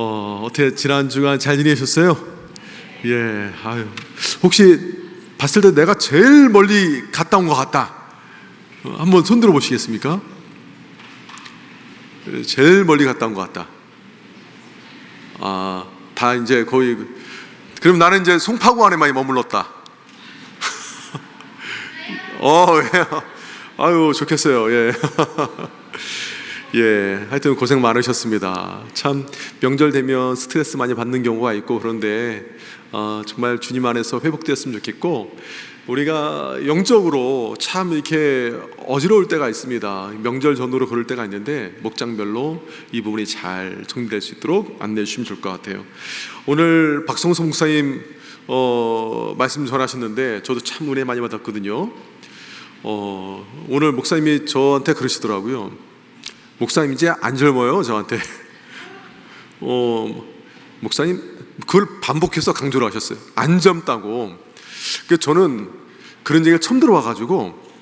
어떻게 지난 주간 잘 지내셨어요? 예, 아유, 혹시 봤을 때 내가 제일 멀리 갔다 온 것 같다. 한번 손 들어 보시겠습니까? 제일 멀리 갔다 온 것 같다. 다 이제 거의, 그럼 나는 이제 송파구 안에만 머물렀다. 예. 아유, 좋겠어요. 예. 예, 하여튼 고생 많으셨습니다. 참 명절 되면 스트레스 많이 받는 경우가 있고 그런데 정말 주님 안에서 회복되었으면 좋겠고, 우리가 영적으로 참 이렇게 어지러울 때가 있습니다. 명절 전후로 그럴 때가 있는데 목장별로 이 부분이 잘 정리될 수 있도록 안내해 주시면 좋을 것 같아요. 오늘 박성수 목사님 말씀 전하셨는데 저도 참 은혜 많이 받았거든요. 오늘 목사님이 저한테 그러시더라고요. 목사님 이제 안 젊어요, 저한테. 목사님 그걸 반복해서 강조를 하셨어요. 안 젊다고. 그래서 저는 그런 얘기를 처음 들어와가지고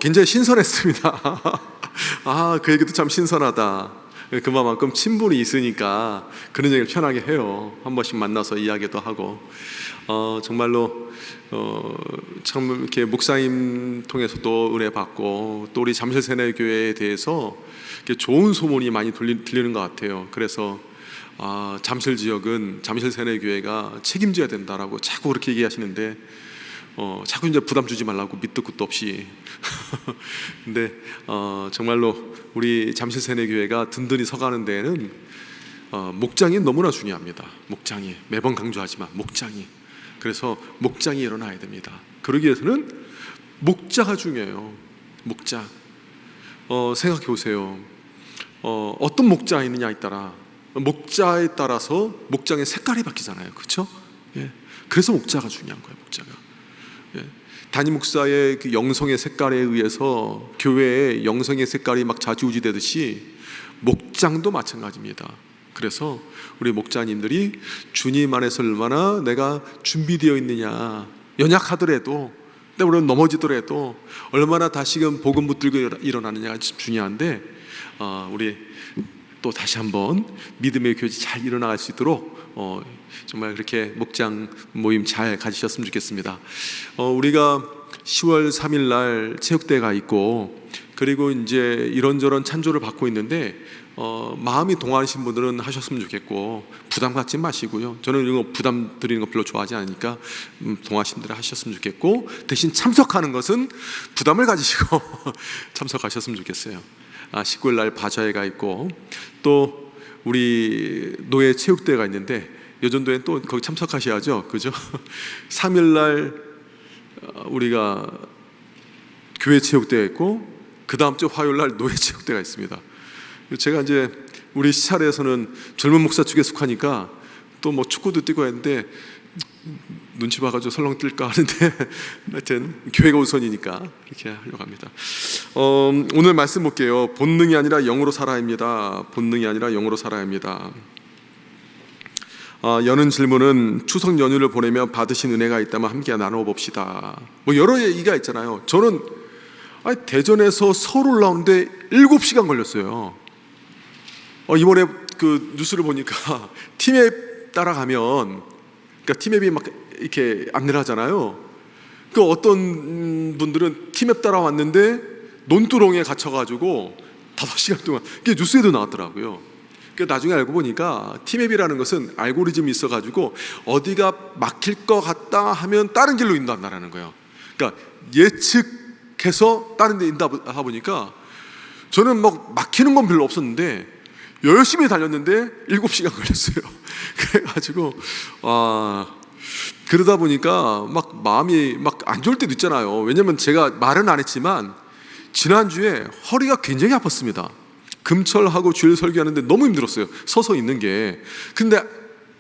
굉장히 신선했습니다. 그 얘기도 참 신선하다. 그만큼 친분이 있으니까 그런 얘기를 편하게 해요. 한 번씩 만나서 이야기도 하고. 정말로 참 이렇게 목사님 통해서도 은혜 받고, 또 우리 잠실세내교회에 대해서 좋은 소문이 많이 들리는 것 같아요. 그래서 잠실 지역은 잠실세내교회가 책임져야 된다라고 자꾸 그렇게 얘기하시는데, 자꾸 이제 부담 주지 말라고 밑도 끝도 없이. 근데 정말로 우리 잠실세내교회가 든든히 서가는 데에는 목장이 너무나 중요합니다. 목장이, 매번 강조하지만 목장이. 그래서 목장이 일어나야 됩니다. 그러기 위해서는 목자가 중요해요. 목자. 생각해 보세요. 어떤 목자가 있느냐에 따라, 목자에 따라서 목장의 색깔이 바뀌잖아요. 그렇죠? 예. 그래서 목자가 중요한 거예요. 목자가. 예. 담임 목사의 그 영성의 색깔에 의해서 교회의 영성의 색깔이 막 좌지우지되듯이 목장도 마찬가지입니다. 그래서 우리 목자님들이 주님 안에서 얼마나 내가 준비되어 있느냐, 연약하더라도, 때로는 넘어지더라도 얼마나 다시금 복음 붙들고 일어나느냐가 중요한데, 우리 또 다시 한번 믿음의 교회 잘 일어나갈 수 있도록 정말 그렇게 목장 모임 잘 가지셨으면 좋겠습니다. 우리가 10월 3일 날 체육대회가 있고, 그리고 이제 이런저런 찬조를 받고 있는데 마음이 동하신 분들은 하셨으면 좋겠고, 부담 갖지 마시고요. 저는 이런 거 부담 드리는 거 별로 좋아하지 않으니까 동하신 분들 하셨으면 좋겠고, 대신 참석하는 것은 부담을 가지시고 참석하셨으면 좋겠어요. 19일 날 바자회가 있고, 또 우리 노예 체육대회가 있는데, 여전도에 또 거기 참석하셔야죠, 그죠? 3일 날 우리가 교회 체육대회가 있고, 그 다음 주 화요일 날 노예 체육대회가 있습니다. 제가 이제 우리 시찰에서는 젊은 목사 쪽에 속하니까 또 뭐 축구도 뛰고 했는데 눈치 봐가지고 설렁 뛸까 하는데 하여튼 교회가 우선이니까 그렇게 하려고 합니다. 오늘 말씀 볼게요. 본능이 아니라 영으로 살아야합니다. 본능이 아니라 영으로 살아야합니다. 여는 질문은 추석 연휴를 보내며 받으신 은혜가 있다면 함께 나눠 봅시다. 뭐 여러 얘기가 있잖아요. 저는 대전에서 서울 올라오는데 7시간 걸렸어요. 이번에 그 뉴스를 보니까 티맵 따라가면, 그러니까 티맵이 막 이렇게 안내를 하잖아요. 그 어떤 분들은 티맵 따라왔는데 논두렁에 갇혀가지고 5시간 동안, 그게 뉴스에도 나왔더라고요. 그러니까 나중에 알고 보니까 티맵이라는 것은 알고리즘이 있어가지고 어디가 막힐 것 같다 하면 다른 길로 인도한다는 거예요. 그러니까 예측해서 다른 데 인도하다 보니까 저는 막 막히는 건 별로 없었는데 열심히 달렸는데 7시간 걸렸어요. 그래가지고 그러다 보니까 막 마음이 막 안 좋을 때도 있잖아요. 왜냐면 제가 말은 안 했지만 지난주에 허리가 굉장히 아팠습니다. 금철하고 주일 설교하는데 너무 힘들었어요. 서서 있는 게. 근데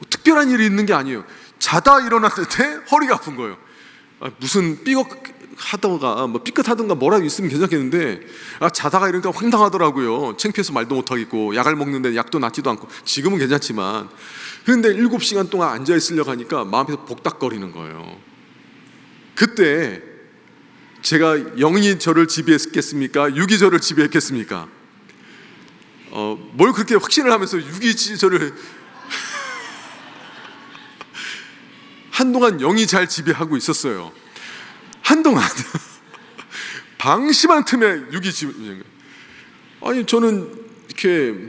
특별한 일이 있는 게 아니에요. 자다 일어났는데 허리가 아픈 거예요. 무슨 삐걱하던가 뭐 삐끗하던가 뭐라도 있으면 괜찮겠는데, 자다가 이러니까 황당하더라고요. 창피해서 말도 못하겠고, 약을 먹는데 약도 낫지도 않고. 지금은 괜찮지만, 그런데 7시간 동안 앉아있으려고 하니까 마음에서 복닥거리는 거예요. 그때 제가 영이 저를 지배했겠습니까? 육이 저를 지배했겠습니까? 뭘 그렇게 확신을 하면서 육이 저를 한동안 영이 잘 지배하고 있었어요. 한동안 방심한 틈에 육이 지배하는 거예요. 아니 저는 이렇게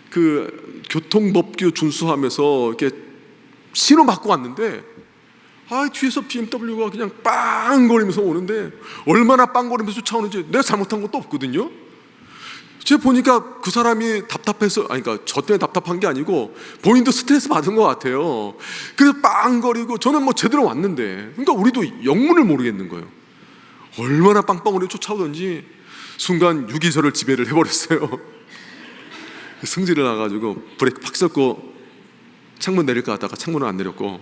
그 교통법규 준수하면서 이렇게 신호 받고 왔는데 뒤에서 BMW가 그냥 빵거리면서 오는데 얼마나 빵거리면서 쫓아오는지 내가 잘못한 것도 없거든요. 제가 보니까 그 사람이 답답해서 그러니까 저 때문에 답답한 게 아니고 본인도 스트레스 받은 것 같아요. 그래서 빵거리고 저는 뭐 제대로 왔는데 그러니까 우리도 영문을 모르겠는 거예요. 얼마나 빵빵거리고 쫓아오던지 순간 유기설을 지배를 해버렸어요. 승질을 나가지고 브레이크 팍 밟고 창문 내릴까 하다가 창문을 안 내렸고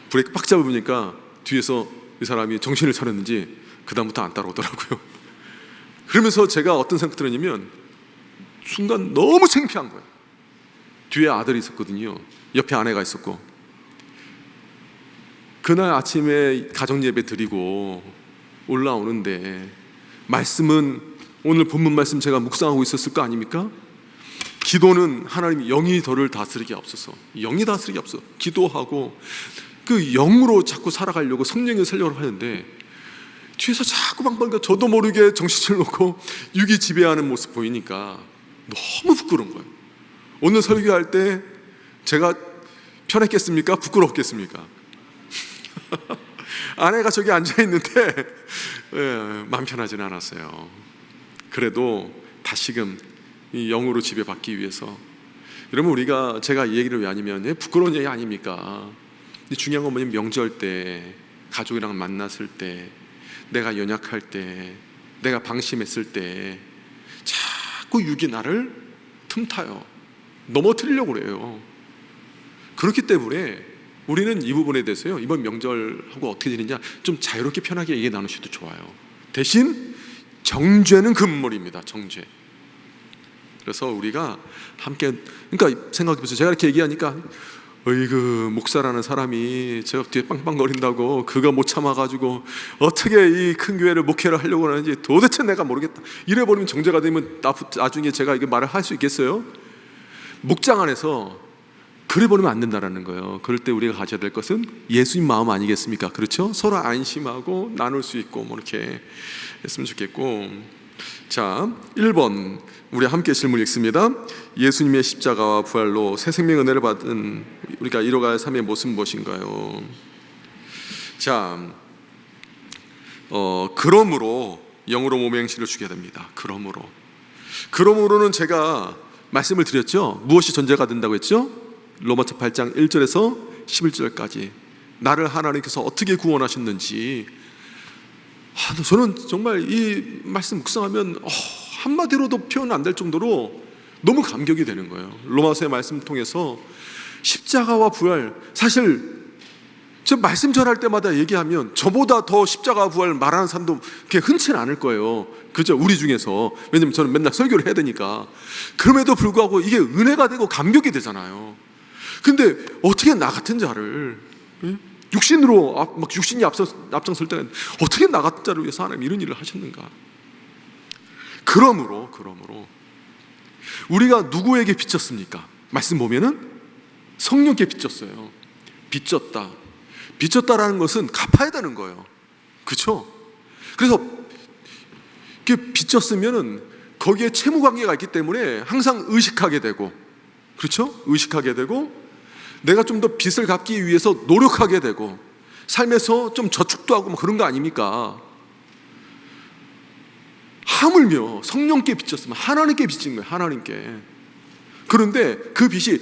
브레이크 팍 잡으니까 뒤에서 이 사람이 정신을 차렸는지 그다음부터 안 따라오더라고요. 그러면서 제가 어떤 생각 들었냐면 순간 너무 창피한 거예요. 뒤에 아들이 있었거든요. 옆에 아내가 있었고 그날 아침에 가정예배 드리고 올라오는데 말씀은 오늘 본문 말씀 제가 묵상하고 있었을 거 아닙니까? 기도는 하나님이 영이 너를 다스리게 없어서 영이 다스리게 없어 기도하고 그 영으로 자꾸 살아가려고 성령이 살려고 하는데 뒤에서 자꾸 방방가 저도 모르게 정신을 놓고 육이 지배하는 모습 보이니까 너무 부끄러운 거예요. 오늘 설교할 때 제가 편했겠습니까? 부끄럽겠습니까? 아내가 저기 앉아있는데 마음 편하지는 않았어요. 그래도 다시금 이 영으로 지배받기 위해서 여러분 우리가 제가 이 얘기를 왜 하냐면 부끄러운 얘기 아닙니까? 중요한 건 뭐냐면 명절 때 가족이랑 만났을 때 내가 연약할 때 내가 방심했을 때 자꾸 육이 나를 틈타요. 넘어뜨리려고 그래요. 그렇기 때문에 우리는 이 부분에 대해서요 이번 명절하고 어떻게 지내냐 좀 자유롭게 편하게 얘기 나누셔도 좋아요. 대신 정죄는 금물입니다. 정죄. 그래서 우리가 함께 그러니까 생각해보세요. 제가 이렇게 얘기하니까 어이구 목사라는 사람이 저 뒤에 빵빵거린다고 그거 못 참아가지고 어떻게 이 큰 교회를 목회를 하려고 하는지 도대체 내가 모르겠다. 이래버리면 정죄가 되면 나중에 제가 이게 말을 할 수 있겠어요? 목장 안에서 그래버리면 안 된다라는 거예요. 그럴 때 우리가 가져야 될 것은 예수님 마음 아니겠습니까? 그렇죠? 서로 안심하고 나눌 수 있고 뭐 이렇게 했으면 좋겠고. 자, 1번 우리 함께 질문 읽습니다. 예수님의 십자가와 부활로 새 생명 은혜를 받은 우리가 이뤄갈 삶의 모습은 무엇인가요? 자, 그러므로 영으로 몸의 행실을 주게 됩니다. 그러므로는 제가 말씀을 드렸죠. 무엇이 전제가 된다고 했죠? 로마서 8장 1절에서 11절까지 나를 하나님께서 어떻게 구원하셨는지 저는 정말 이 말씀 묵상하면 한마디로도 표현 안 될 정도로 너무 감격이 되는 거예요. 로마서의 말씀 통해서 십자가와 부활, 사실 저 말씀 전할 때마다 얘기하면 저보다 더 십자가와 부활 말하는 사람도 그렇게 흔치는 않을 거예요. 그죠? 우리 중에서. 왜냐면 저는 맨날 설교를 해야 되니까. 그럼에도 불구하고 이게 은혜가 되고 감격이 되잖아요. 근데 어떻게 나 같은 자를 육신으로 막 육신이 앞장설 때는 어떻게 나 같은 자를 위해서 하나님 이런 일을 하셨는가? 그러므로 우리가 누구에게 빚졌습니까? 말씀 보면은 성령께 빚졌어요. 빚졌다라는 것은 갚아야 되는 거예요. 그렇죠? 그래서 빚졌으면은 거기에 채무 관계가 있기 때문에 항상 의식하게 되고, 그렇죠? 의식하게 되고 내가 좀 더 빚을 갚기 위해서 노력하게 되고 삶에서 좀 저축도 하고 뭐 그런 거 아닙니까? 하물며 성령께 빚졌으면 하나님께 빚진 거예요. 하나님께. 그런데 그 빚이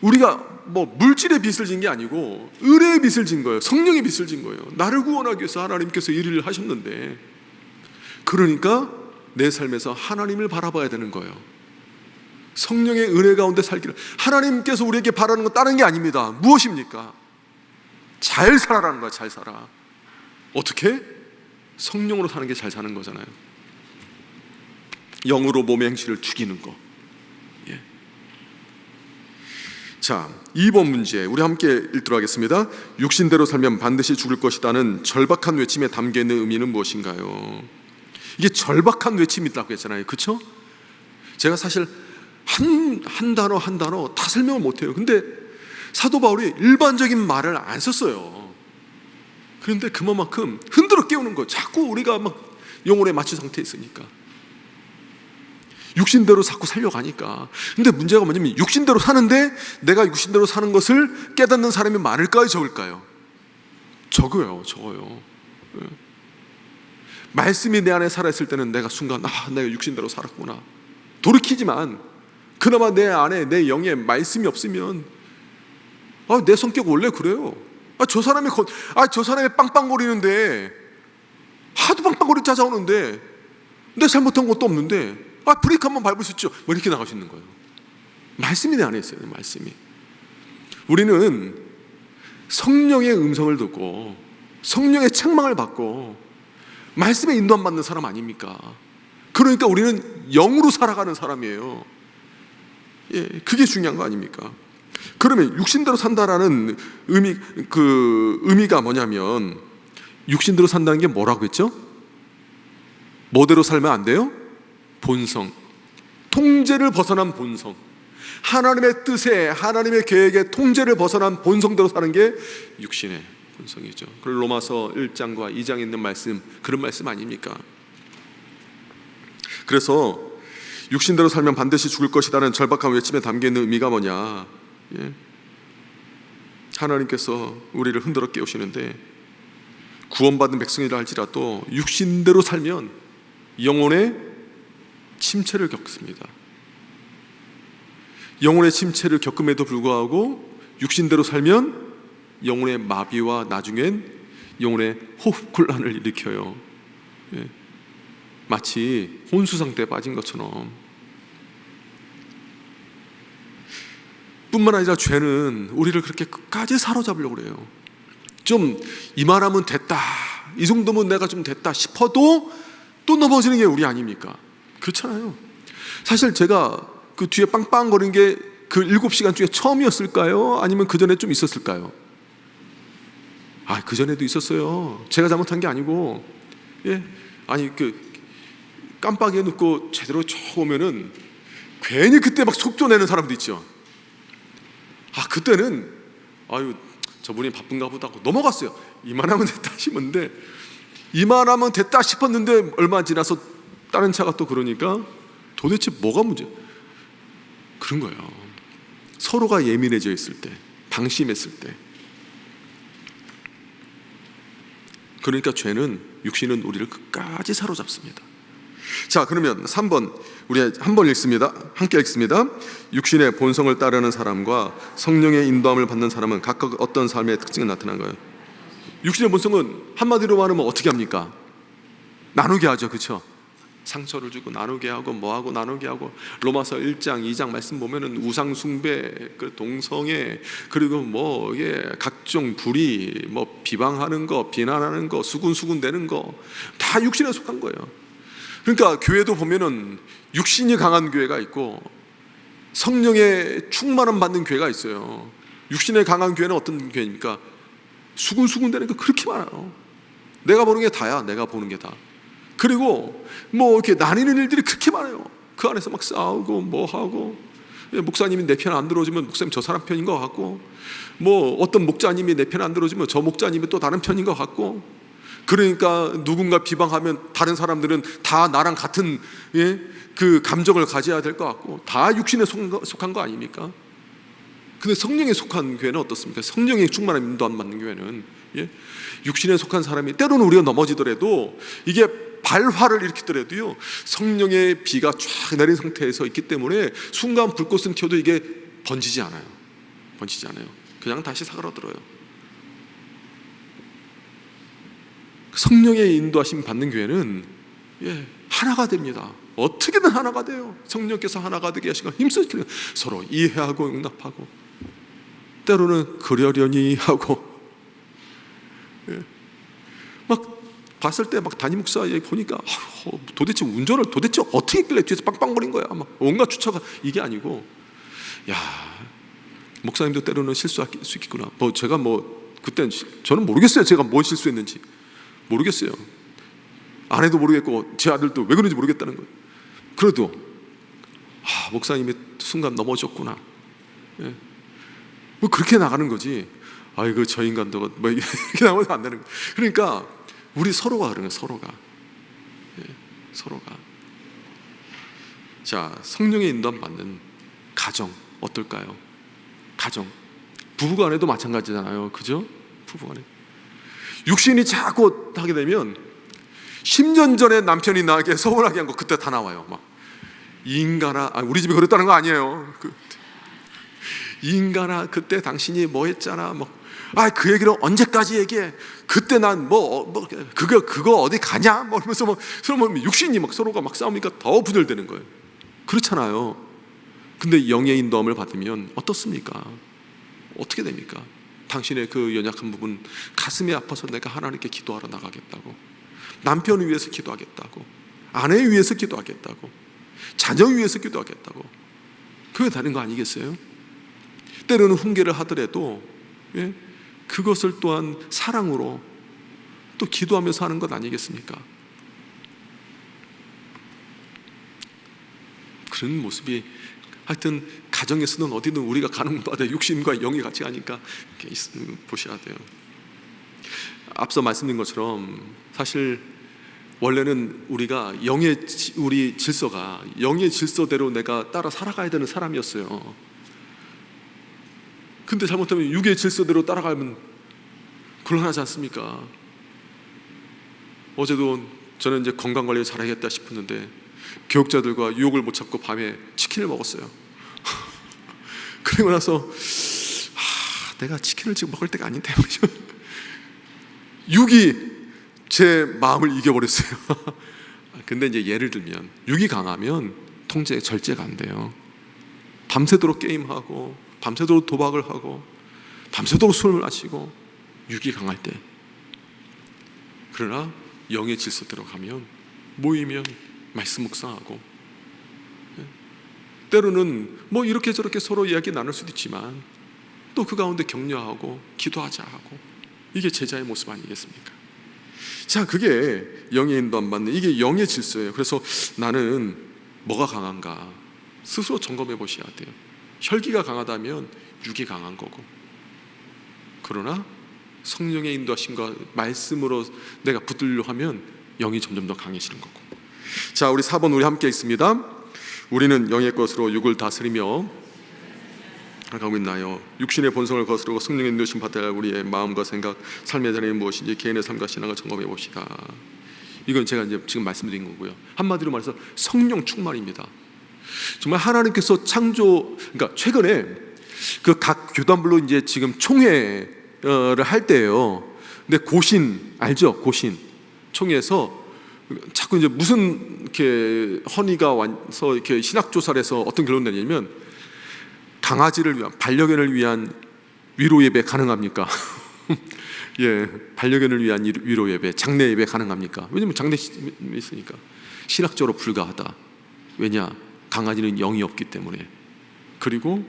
우리가 뭐 물질의 빚을 진 게 아니고 은혜의 빚을 진 거예요. 성령의 빚을 진 거예요. 나를 구원하기 위해서 하나님께서 이 일을 하셨는데, 그러니까 내 삶에서 하나님을 바라봐야 되는 거예요. 성령의 은혜 가운데 살기를. 하나님께서 우리에게 바라는 건 다른 게 아닙니다. 무엇입니까? 잘 살아라는 거야. 잘 살아. 어떻게? 성령으로 사는 게 잘 사는 거잖아요. 영으로 몸의 행실을 죽이는 거. 예. 자, 2번 문제 우리 함께 읽도록 하겠습니다. 육신대로 살면 반드시 죽을 것이다는 절박한 외침에 담겨있는 의미는 무엇인가요? 이게 절박한 외침이라고 했잖아요. 그렇죠? 제가 사실 한 단어 다 설명을 못해요. 근데 사도 바울이 일반적인 말을 안 썼어요. 그런데 그만큼 흔들어 깨우는 거예요. 자꾸 우리가 막 영혼에 맞춘 상태에 있으니까, 육신대로 자꾸 살려가니까. 근데 문제가 뭐냐면, 육신대로 사는데 내가 육신대로 사는 것을 깨닫는 사람이 많을까요, 적을까요? 적어요. 말씀이 내 안에 살아있을 때는 내가 순간 내가 육신대로 살았구나 돌이키지만, 그나마 내 안에 내 영에 말씀이 없으면 내 성격 원래 그래요. 저 사람이 빵빵거리는데, 하도 빵빵거리 찾아오는데 내 잘못한 것도 없는데 브레이크 한번 밟을 수 있죠, 뭐 이렇게 나갈 수 있는 거예요. 말씀이 내 안에 있어요. 말씀이. 우리는 성령의 음성을 듣고 성령의 책망을 받고 말씀에 인도 안 받는 사람 아닙니까? 그러니까 우리는 영으로 살아가는 사람이에요. 그게 중요한 거 아닙니까? 그러면 육신대로 산다라는 의미가 뭐냐면, 육신대로 산다는 게 뭐라고 했죠? 뭐대로 살면 안 돼요? 본성, 통제를 벗어난 본성, 하나님의 뜻에, 하나님의 계획에 통제를 벗어난 본성대로 사는 게 육신의 본성이죠. 그리고 로마서 1장과 2장에 있는 말씀, 그런 말씀 아닙니까? 그래서 육신대로 살면 반드시 죽을 것이라는 절박한 외침에 담겨있는 의미가 뭐냐, 하나님께서 우리를 흔들어 깨우시는데, 구원받은 백성이라 할지라도 육신대로 살면 영혼의 침체를 겪습니다. 영혼의 침체를 겪음에도 불구하고 육신대로 살면 영혼의 마비와 나중엔 영혼의 호흡곤란을 일으켜요. 마치 혼수 상태에 빠진 것처럼. 뿐만 아니라 죄는 우리를 그렇게 끝까지 사로잡으려고 그래요. 좀 이만하면 됐다, 이 정도면 내가 좀 됐다 싶어도 또 넘어지는 게 우리 아닙니까? 그렇잖아요. 사실 제가 그 뒤에 빵빵거린 게 그 7시간 중에 처음이었을까요? 아니면 그 전에 좀 있었을까요? 그 전에도 있었어요. 제가 잘못한 게 아니고, 깜빡이에 눕고 제대로 쭉 오면은 괜히 그때 막 속도 내는 사람도 있죠. 그때는 저분이 바쁜가 보다 하고 넘어갔어요. 이만하면 됐다 싶었는데, 이만하면 됐다 싶었는데 얼마 지나서 다른 차가 또 그러니까 도대체 뭐가 문제? 그런 거예요. 서로가 예민해져 있을 때, 방심했을 때. 그러니까 죄는, 육신은 우리를 끝까지 사로잡습니다. 자, 그러면 3번 우리 한 번 읽습니다. 함께 읽습니다. 육신의 본성을 따르는 사람과 성령의 인도함을 받는 사람은 각각 어떤 삶의 특징이 나타나는가요? 육신의 본성은 한마디로 말하면 어떻게 합니까? 나누게 하죠. 그렇죠? 상처를 주고 나누게 하고 뭐하고 나누게 하고, 로마서 1장 2장 말씀 보면은 우상 숭배, 동성애, 그리고 각종 불의, 비방하는 거, 비난하는 거, 수군수군 대는 거 다 육신에 속한 거예요. 그러니까 교회도 보면은 육신이 강한 교회가 있고 성령의 충만함 받는 교회가 있어요. 육신에 강한 교회는 어떤 교회입니까? 수군수군 대는 거 그렇게 많아요. 내가 보는 게 다야. 내가 보는 게 다. 그리고 이렇게 나뉘는 일들이 그렇게 많아요. 그 안에서 막 싸우고 뭐하고, 목사님이 내 편 안 들어주면 목사님 저 사람 편인 것 같고, 어떤 목자님이 내 편 안 들어주면 저 목자님이 또 다른 편인 것 같고, 그러니까 누군가 비방하면 다른 사람들은 다 나랑 같은 그 감정을 가져야 될 것 같고, 다 육신에 속한 거 아닙니까? 근데 성령에 속한 교회는 어떻습니까? 성령의 충만한 인도 안 받는 교회는 육신에 속한 사람이 때로는 우리가 넘어지더라도, 이게 발화를 일으키더라도요, 성령의 비가 쫙 내린 상태에서 있기 때문에 순간 불꽃은 켜도 이게 번지지 않아요. 그냥 다시 사그라들어요. 성령의 인도하심 받는 교회는 하나가 됩니다. 어떻게든 하나가 돼요. 성령께서 하나가 되게 하시고 힘쓰시고 서로 이해하고 용납하고, 때로는 그러려니 하고, 막 봤을 때 막 담임 목사 보니까 도대체 운전을 도대체 어떻게 했길래 뒤에서 빵빵거린 거야. 막 온갖 추처가, 이게 아니고, 목사님도 때로는 실수할 수 있겠구나. 제가 그때는 저는 모르겠어요. 제가 뭘 실수했는지 모르겠어요. 아내도 모르겠고 제 아들도 왜 그런지 모르겠다는 거예요. 그래도 목사님이 순간 넘어졌구나. 뭐 그렇게 나가는 거지. 아이고 저 인간도 뭐 이렇게 나오면 안 되는 거예요. 그러니까 우리 서로가 그런 거예요. 서로가. 자, 성령의 인도함 받는 가정 어떨까요? 가정, 부부간에도 마찬가지잖아요. 그죠? 부부간에 육신이 자꾸 하게 되면 10년 전에 남편이 나에게 서운하게 한 거 그때 다 나와요. 막 인간아, 우리 집이 그랬다는 거 아니에요. 인간아, 그때 당신이 뭐 했잖아. 그 얘기를 언제까지 얘기해? 그때 난 그거 어디 가냐? 뭐 이러면서 서로 육신이 서로가 싸우니까 더 분열되는 거예요. 그렇잖아요. 근데 영의 인도함을 받으면 어떻습니까? 어떻게 됩니까? 당신의 그 연약한 부분, 가슴이 아파서 내가 하나님께 기도하러 나가겠다고, 남편을 위해서 기도하겠다고, 아내를 위해서 기도하겠다고, 자녀 위해서 기도하겠다고. 그게 다른 거 아니겠어요? 때로는 훈계를 하더라도 그것을 또한 사랑으로 또 기도하면서 하는 것 아니겠습니까? 그런 모습이 하여튼 가정에서는 어디든 우리가 가는 곳마다 육신과 영이 같이 가니까 이렇게 보셔야 돼요. 앞서 말씀드린 것처럼 사실 원래는 우리가 우리 질서가 영의 질서대로 내가 따라 살아가야 되는 사람이었어요. 근데 잘못하면 육의 질서대로 따라가면 곤란하지 않습니까? 어제도 저는 이제 건강관리를 잘하겠다 싶었는데 교육자들과 유혹을 못 참고 밤에 치킨을 먹었어요. 그리고 나서 내가 치킨을 지금 먹을 때가 아닌데 육이 제 마음을 이겨버렸어요. 근데 이제 예를 들면 육이 강하면 절제가 안 돼요. 밤새도록 게임하고 밤새도록 도박을 하고 밤새도록 술을 마시고, 육이 강할 때. 그러나 영의 질서대로 가면 모이면 말씀 묵상하고, 때로는 이렇게 저렇게 서로 이야기 나눌 수도 있지만 또 그 가운데 격려하고 기도하자 하고, 이게 제자의 모습 아니겠습니까? 자, 그게 영의 인도 안 받는, 이게 영의 질서예요. 그래서 나는 뭐가 강한가 스스로 점검해 보셔야 돼요. 혈기가 강하다면 육이 강한 거고, 그러나 성령의 인도하심과 말씀으로 내가 붙들려 하면 영이 점점 더 강해지는 거고. 자, 우리 4번 우리 함께 있습니다. 우리는 영의 것으로 육을 다스리며 가고 있나요? 육신의 본성을 거스르고 성령의 인도하심 받아야 할 우리의 마음과 생각, 삶의 자리는 무엇인지 개인의 삶과 신앙을 점검해 봅시다. 이건 제가 이제 지금 말씀드린 거고요. 한마디로 말해서 성령 충만입니다. 정말 하나님께서 그러니까 최근에 그 각 교단별로 이제 지금 총회를 할 때예요. 근데 고신 알죠? 고신 총회에서 자꾸 이제 무슨 이렇게 헌의가 와서 이렇게 신학 조사를 해서 어떤 결론 내냐면, 강아지를 위한, 반려견을 위한 위로 예배 가능합니까? 예, 반려견을 위한 위로 예배, 장례 예배 가능합니까? 왜냐면 장례 있으니까. 신학적으로 불가하다. 왜냐? 강아지는 영이 없기 때문에. 그리고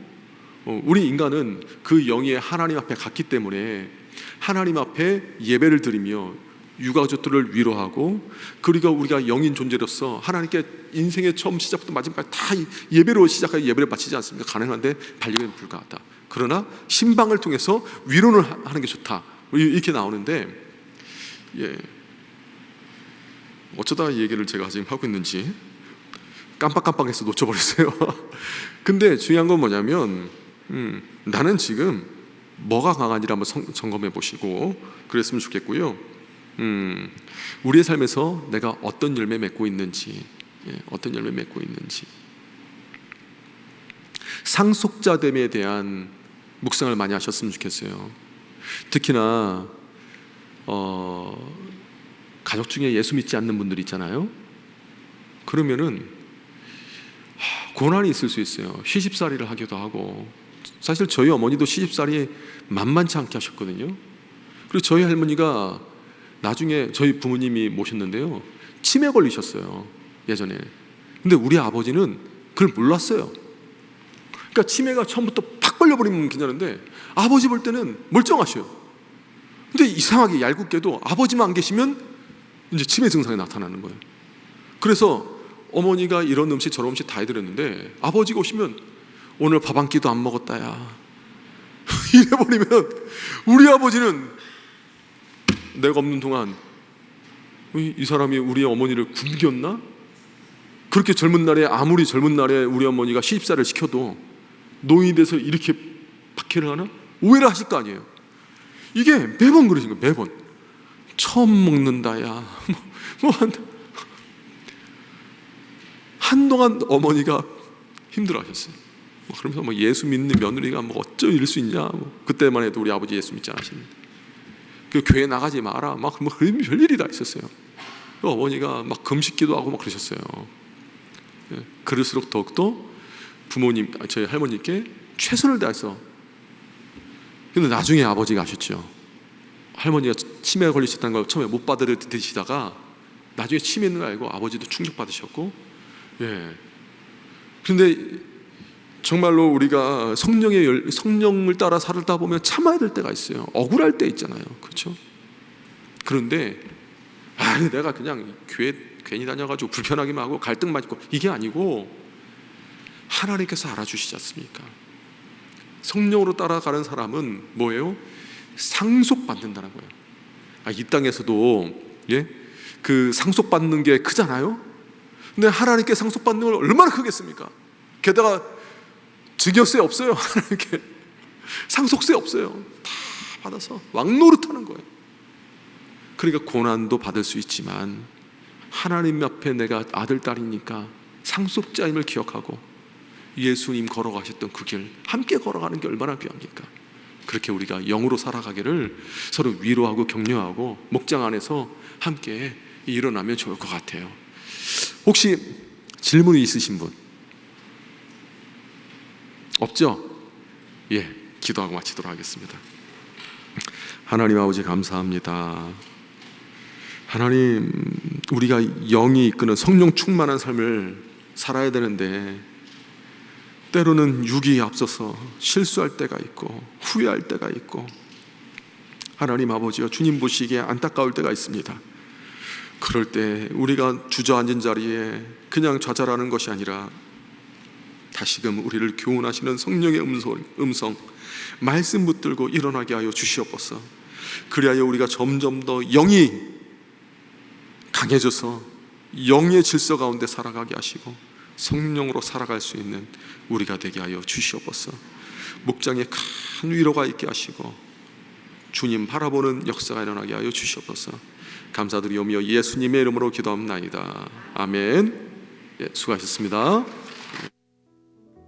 우리 인간은 그 영이 하나님 앞에 갔기 때문에 하나님 앞에 예배를 드리며 유가족들을 위로하고, 그리고 우리가 영인 존재로서 하나님께 인생의 처음 시작부터 마지막까지 다 예배로 시작하여 예배를 바치지 않습니까? 가능한데 반려견은 불가하다. 그러나 신방을 통해서 위로를 하는 게 좋다, 이렇게 나오는데, 어쩌다 이 얘기를 제가 지금 하고 있는지 깜빡깜빡해서 놓쳐버렸어요. 근데 중요한 건 뭐냐면 나는 지금 뭐가 강한지를 한번 점검해 보시고 그랬으면 좋겠고요. 우리의 삶에서 내가 어떤 열매 맺고 있는지, 어떤 열매 맺고 있는지, 상속자됨에 대한 묵상을 많이 하셨으면 좋겠어요. 특히나 가족 중에 예수 믿지 않는 분들 있잖아요. 그러면은 고난이 있을 수 있어요. 시집살이를 하기도 하고, 사실 저희 어머니도 시집살이 만만치 않게 하셨거든요. 그리고 저희 할머니가 나중에 저희 부모님이 모셨는데요, 치매 걸리셨어요, 예전에. 근데 우리 아버지는 그걸 몰랐어요. 그러니까 치매가 처음부터 팍 걸려버리면 괜찮은데 아버지 볼 때는 멀쩡하셔요. 근데 이상하게 얄궂게도 아버지만 안 계시면 이제 치매 증상이 나타나는 거예요. 그래서 어머니가 이런 음식 저런 음식 다 해드렸는데 아버지가 오시면 오늘 밥 한 끼도 안 먹었다야 이래버리면 우리 아버지는 내가 없는 동안 이 사람이 우리 어머니를 굶겼나? 그렇게 젊은 날에, 아무리 젊은 날에 우리 어머니가 시집살이를 시켜도 노인이 돼서 이렇게 박해를 하나? 오해를 하실 거 아니에요. 이게 매번 그러신 거예요. 매번. 처음 먹는다야 뭐 한다. 한동안 어머니가 힘들어하셨어요. 그러면서 뭐 예수 믿는 며느리가 뭐 어쩌 이럴 수 있냐. 그때만 해도 우리 아버지 예수 믿지 않으시는데 그 교회 나가지 마라. 막 그런 별일이 다 있었어요. 어머니가 막 금식기도 하고 막 그러셨어요. 그럴수록 더욱더 부모님, 저희 할머니께 최선을 다해서. 근데 나중에 아버지가 아셨죠. 할머니가 치매에 걸리셨다는 걸 처음에 못 받아들이시다가 나중에 치매 있는 거 알고 아버지도 충격받으셨고. 그런데 정말로 우리가 성령을 따라 살다 보면 참아야 될 때가 있어요. 억울할 때 있잖아요. 그렇죠? 그런데 내가 그냥 교회 괜히 다녀가지고 불편하기만 하고 갈등만 있고 이게 아니고 하나님께서 알아주시지 않습니까? 성령으로 따라가는 사람은 뭐예요? 상속받는다는 거예요. 이 땅에서도 그 상속받는 게 크잖아요. 근데 하나님께 상속받는 걸 얼마나 크겠습니까? 게다가 증여세 없어요. 하나님께 상속세 없어요. 다 받아서 왕노릇하는 거예요. 그러니까 고난도 받을 수 있지만 하나님 앞에 내가 아들, 딸이니까 상속자임을 기억하고 예수님 걸어가셨던 그 길 함께 걸어가는 게 얼마나 귀합니까? 그렇게 우리가 영으로 살아가기를 서로 위로하고 격려하고 목장 안에서 함께 일어나면 좋을 것 같아요. 혹시 질문이 있으신 분? 없죠? 기도하고 마치도록 하겠습니다. 하나님 아버지 감사합니다. 하나님, 우리가 영이 이끄는 성령 충만한 삶을 살아야 되는데 때로는 육이 앞서서 실수할 때가 있고 후회할 때가 있고 하나님 아버지여 주님 보시기에 안타까울 때가 있습니다. 그럴 때 우리가 주저앉은 자리에 그냥 좌절하는 것이 아니라 다시금 우리를 교훈하시는 성령의 음성 말씀 붙들고 일어나게 하여 주시옵소서. 그리하여 우리가 점점 더 영이 강해져서 영의 질서 가운데 살아가게 하시고 성령으로 살아갈 수 있는 우리가 되게 하여 주시옵소서. 목장에 큰 위로가 있게 하시고 주님 바라보는 역사가 일어나게 하여 주시옵소서. 감사드리오며 예수님의 이름으로 기도합나이다. 아멘. 수고하셨습니다.